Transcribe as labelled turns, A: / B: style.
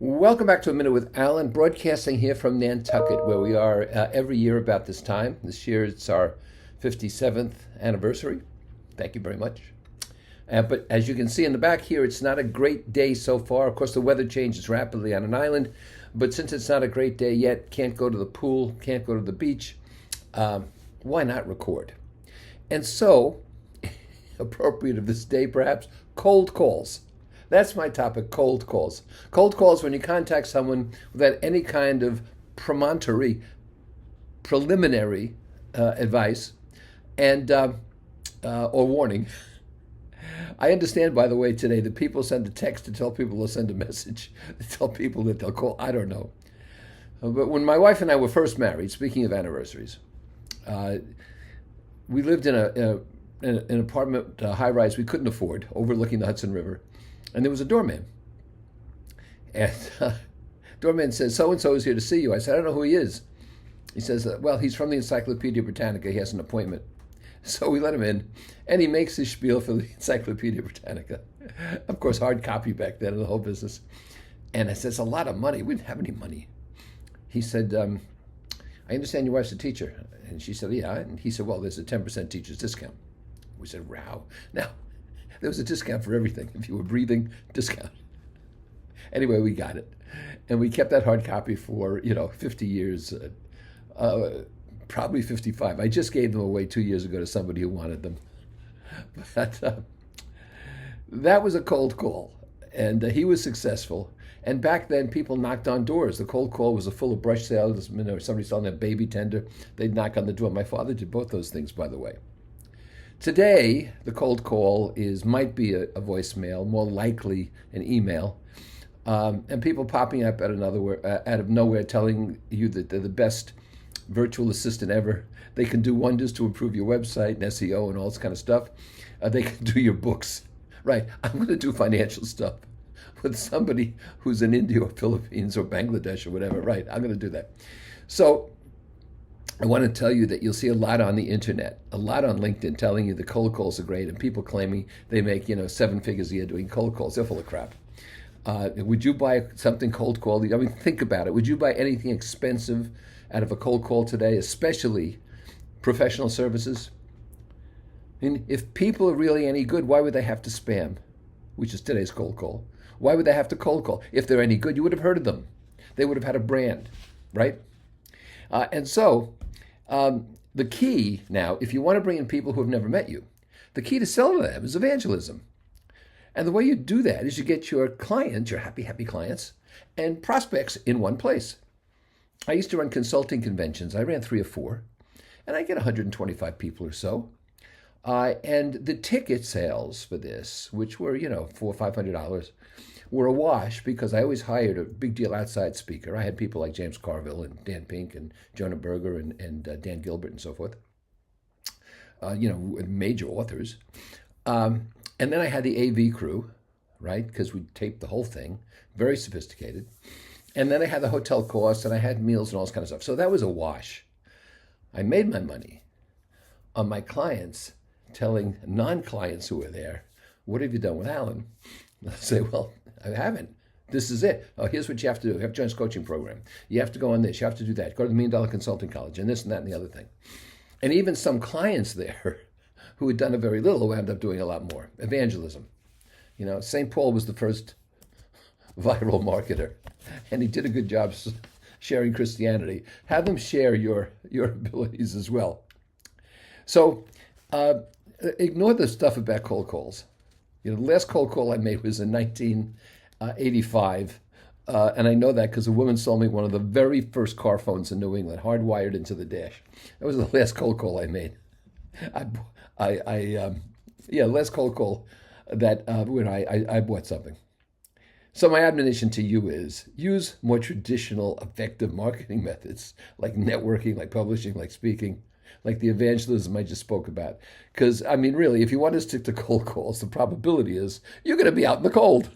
A: Welcome back to A Minute with Alan, broadcasting here from Nantucket, where we are every year about this time. This year it's our 57th anniversary. Thank you very much. But as you can see in the back here, it's not a great day so far. Of course, the weather changes rapidly on an island, but since it's not a great day yet, can't go to the pool, can't go to the beach, why not record? And so, appropriate of this day perhaps, cold calls. That's my topic, cold calls. Cold calls when you contact someone without any kind of preliminary advice and or warning. I understand, by the way, today that people send a text to tell people they'll send a message, to tell people that they'll call. I don't know. But when my wife and I were first married, speaking of anniversaries, we lived in an apartment high-rise we couldn't afford, overlooking the Hudson River. And there was a doorman. And doorman says, so-and-so is here to see you. I said, I don't know who he is. He says, well, he's from the Encyclopedia Britannica. He has an appointment. So we let him in, and he makes his spiel for the Encyclopedia Britannica. Of course, hard copy back then in the whole business. And I said, it's a lot of money. We didn't have any money. He said, I understand your wife's a teacher. And she said, yeah. And he said, well, there's a 10% teacher's discount. We said, wow. Now, there was a discount for everything. If you were breathing, discount. Anyway, we got it. And we kept that hard copy for, 50 years, probably 55. I just gave them away 2 years ago to somebody who wanted them. But that was a cold call. And he was successful. And back then, people knocked on doors. The cold call was full of brush salesmen or somebody selling a baby tender. They'd knock on the door. My father did both those things, by the way. Today, the cold call might be a voicemail, more likely an email, and people popping up out of nowhere telling you that they're the best virtual assistant ever. They can do wonders to improve your website and SEO and all this kind of stuff. They can do your books. Right, I'm going to do financial stuff with somebody who's in India or Philippines or Bangladesh or whatever. Right, I'm going to do that. So I want to tell you that you'll see a lot on the internet, a lot on LinkedIn telling you the cold calls are great and people claiming they make, 7 figures a year doing cold calls. They're full of crap. Would you buy something cold called? I mean, think about it. Would you buy anything expensive out of a cold call today, especially professional services? I mean, if people are really any good, why would they have to spam, which is today's cold call? Why would they have to cold call? If they're any good, you would have heard of them. They would have had a brand, right? And so the key now, if you want to bring in people who have never met you, the key to selling to them is evangelism. And the way you do that is you get your clients, your happy clients, and prospects in one place. I used to run consulting conventions. I ran 3 or 4, and I get 125 people or so. And the ticket sales for this, which were, $400 or $500, were a wash because I always hired a big deal outside speaker. I had people like James Carville and Dan Pink and Jonah Berger and Dan Gilbert and so forth, major authors. And then I had the AV crew, right, because we taped the whole thing, very sophisticated. And then I had the hotel costs and I had meals and all this kind of stuff. So that was a wash. I made my money on my clients telling non-clients who were there, what have you done with Alan? I say, well, I haven't. This is it. Oh, here's what you have to do. You have to join this coaching program. You have to go on this. You have to do that. Go to the $1 Million Consulting College and this and that and the other thing. And even some clients there who had done a very little wound up doing a lot more. Evangelism. St. Paul was the first viral marketer, and he did a good job sharing Christianity. Have them share your abilities as well. So ignore the stuff about cold calls. The last cold call I made was in 1985, and I know that because a woman sold me one of the very first car phones in New England, hardwired into the dash. That was the last cold call I made. Last cold call that when I bought something. So my admonition to you is use more traditional, effective marketing methods like networking, like publishing, like speaking, like the evangelism I just spoke about. Because, really, if you want to stick to cold calls, the probability is you're going to be out in the cold.